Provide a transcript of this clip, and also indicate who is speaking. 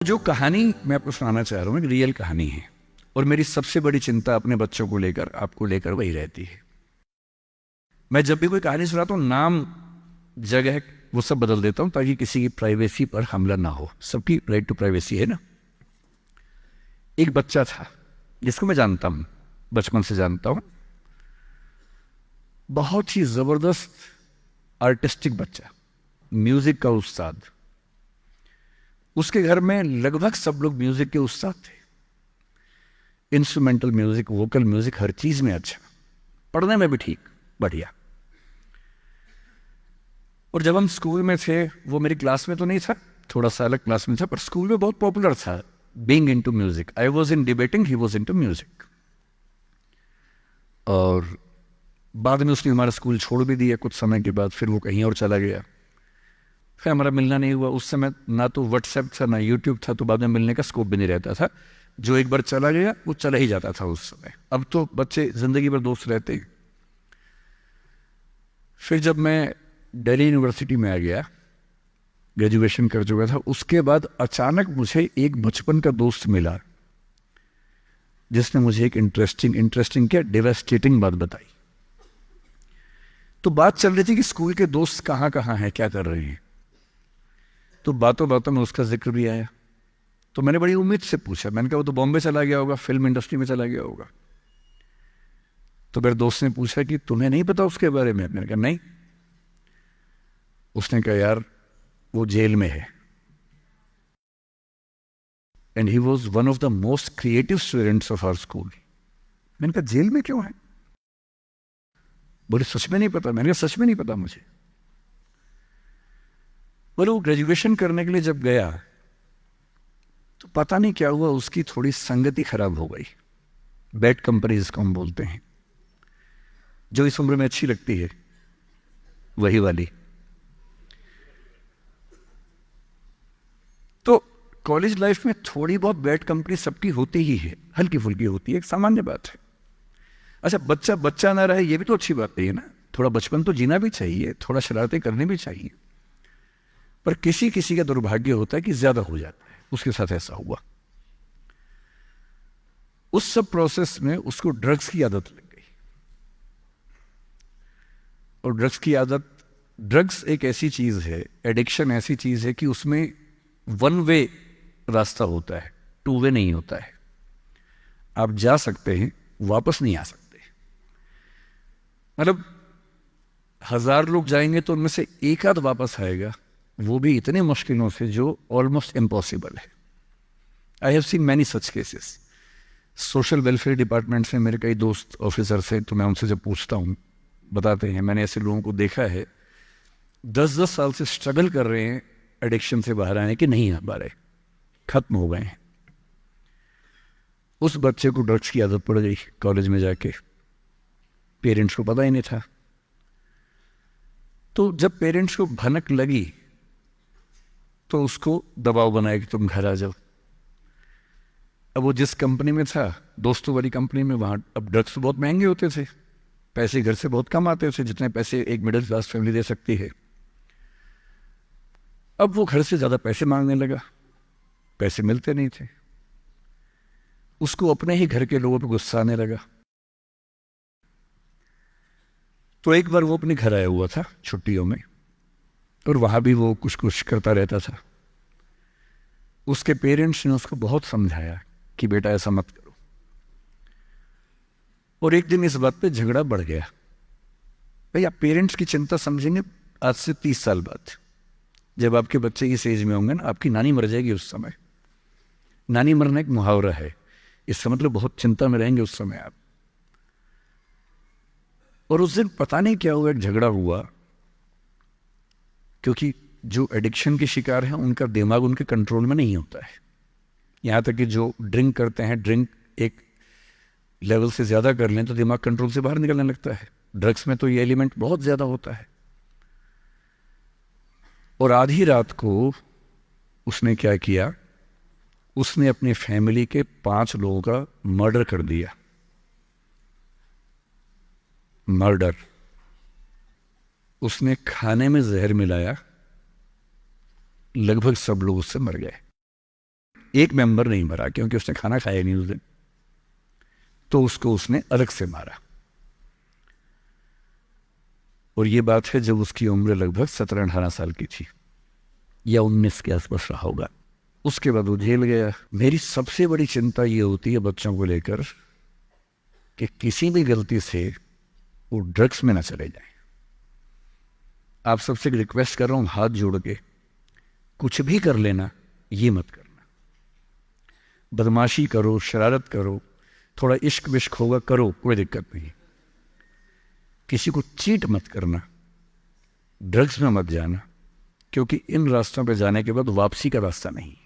Speaker 1: जो कहानी मैं आपको सुनाना चाह रहा हूँ एक रियल कहानी है। और मेरी सबसे बड़ी चिंता अपने बच्चों को लेकर, आपको लेकर वही रहती है। मैं जब भी कोई कहानी सुनाता हूँ, नाम, जगह, वो सब बदल देता हूँ ताकि किसी की प्राइवेसी पर हमला ना हो। सबकी राइट टू प्राइवेसी है ना। एक बच्चा था जिसको मैं जानता हूँ, बचपन से जानता हूँ। बहुत ही जबरदस्त आर्टिस्टिक बच्चा, म्यूजिक का उस्ताद। उसके घर में लगभग सब लोग म्यूजिक के उस्ताद थे। इंस्ट्रूमेंटल म्यूजिक, वोकल म्यूजिक, हर चीज में अच्छा, पढ़ने में भी ठीक, बढ़िया। और जब हम स्कूल में थे, वो मेरी क्लास में तो नहीं था, थोड़ा सा अलग क्लास में था, पर स्कूल में बहुत पॉपुलर था। Being into music, I was in debating, he was into music. और बाद में उसने हमारा स्कूल छोड़ भी दिया कुछ समय के बाद, फिर वो कहीं और चला गया। फिर हमारा मिलना नहीं हुआ। उस समय ना तो व्हाट्सएप था ना यूट्यूब था, तो बाद में मिलने का स्कोप भी नहीं रहता था। जो एक बार चला गया वो चला ही जाता था उस समय। अब तो बच्चे जिंदगी भर दोस्त रहते हैं। फिर जब मैं दिल्ली यूनिवर्सिटी में आ गया, ग्रेजुएशन कर चुका था, उसके बाद अचानक मुझे एक बचपन का दोस्त मिला जिसने मुझे एक इंटरेस्टिंग क्या, डेवास्टेटिंग बात बताई। तो बात चल रही थी कि स्कूल के दोस्त कहाँ कहाँ हैं, क्या कर रहे हैं। तो बातों बातों में उसका जिक्र भी आया। तो मैंने बड़ी उम्मीद से पूछा, मैंने कहा वो तो बॉम्बे चला गया होगा, फिल्म इंडस्ट्री में चला गया होगा। तो मेरे दोस्त ने पूछा कि तुम्हें नहीं पता उसके बारे में? मैंने कहा नहीं। उसने कहा यार वो जेल में है, and he was one of the most creative students of our school. मैंने कहा जेल में क्यों है? बोले सच में नहीं पता। मैंने कहा सच में नहीं पता मुझे। बोले वो ग्रेजुएशन करने के लिए जब गया तो पता नहीं क्या हुआ, उसकी थोड़ी संगति खराब हो गई। बैड कंपनी जिसको हम बोलते हैं, जो इस उम्र में अच्छी लगती है, वही वाली। तो कॉलेज लाइफ में थोड़ी बहुत बैड कंपनी सबकी होती ही है, हल्की फुल्की होती है, एक सामान्य बात है। अच्छा, बच्चा बच्चा ना रहे ये भी तो अच्छी बात नहीं है ना। थोड़ा बचपन तो जीना भी चाहिए, थोड़ा शरारतें करनी भी चाहिए। पर किसी किसी का दुर्भाग्य होता है कि ज्यादा हो जाता है। उसके साथ ऐसा हुआ। उस सब प्रोसेस में उसको ड्रग्स की आदत लग गई। और ड्रग्स एक ऐसी चीज है, एडिक्शन ऐसी चीज है कि उसमें वन वे रास्ता होता है, टू वे नहीं होता है। आप जा सकते हैं, वापस नहीं आ सकते। मतलब 1000 लोग जाएंगे तो उनमें से एक आध वापस आएगा, वो भी इतने मुश्किलों से जो ऑलमोस्ट इम्पॉसिबल है। I have seen many such cases. Social welfare department से मेरे कई दोस्त ऑफिसर से, तो मैं उनसे जब पूछता हूँ, बताते हैं मैंने ऐसे लोगों को देखा है 10-10 साल से स्ट्रगल कर रहे हैं एडिक्शन से बाहर आने के, नहीं आ पा रहे, खत्म हो गए हैं। उस बच्चे को ड्रग्स की आदत पड़ गई कॉलेज में जाके, पेरेंट्स को पता ही नहीं था। तो जब पेरेंट्स को भनक लगी तो उसको दबाव बनाया कि तुम घर आ जाओ। अब वो जिस कंपनी में था, दोस्तों वाली कंपनी में, वहां अब ड्रग्स बहुत महंगे होते थे, पैसे घर से बहुत कम आते थे, जितने पैसे एक मिडिल क्लास फैमिली दे सकती है। अब वो घर से ज्यादा पैसे मांगने लगा, पैसे मिलते नहीं थे। उसको अपने ही घर के लोगों पर गुस्सा आने लगा। तो एक बार वो अपने घर आया हुआ था छुट्टियों में, और वहां भी वो कुछ कुछ करता रहता था। उसके पेरेंट्स ने उसको बहुत समझाया कि बेटा ऐसा मत करो। और एक दिन इस बात पे झगड़ा बढ़ गया। भाई आप पेरेंट्स की चिंता समझेंगे आज से 30 साल बाद, जब आपके बच्चे इस एज में होंगे ना, आपकी नानी मर जाएगी उस समय। नानी मरना एक मुहावरा है, इसका मतलब बहुत चिंता में रहेंगे उस समय आप। और उस दिन पता नहीं क्या हुआ, एक झगड़ा हुआ, क्योंकि जो एडिक्शन के शिकार हैं उनका दिमाग उनके कंट्रोल में नहीं होता है। यहां तक कि जो ड्रिंक करते हैं, ड्रिंक एक लेवल से ज्यादा कर लें तो दिमाग कंट्रोल से बाहर निकलने लगता है। ड्रग्स में तो ये एलिमेंट बहुत ज्यादा होता है। और आधी रात को उसने क्या किया, उसने अपनी फैमिली के 5 लोगों का मर्डर कर दिया। मर्डर। उसने खाने में जहर मिलाया, लगभग सब लोग उससे मर गए। एक मेंबर नहीं मरा क्योंकि उसने खाना खाया नहीं उस दिन, तो उसको उसने अलग से मारा। और ये बात है जब उसकी उम्र लगभग 17-18 साल की थी या 19 के आसपास रहा होगा। उसके बाद वो जेल गया। मेरी सबसे बड़ी चिंता ये होती है बच्चों को लेकर कि किसी भी गलती से वो ड्रग्स में ना चले जाएं। आप सबसे रिक्वेस्ट कर रहा हूं हाथ जोड़ के, कुछ भी कर लेना, ये मत करना। बदमाशी करो, शरारत करो, थोड़ा इश्क विश्क होगा करो, कोई दिक्कत नहीं। किसी को चीट मत करना, ड्रग्स में मत जाना, क्योंकि इन रास्तों पे जाने के बाद वापसी का रास्ता नहीं।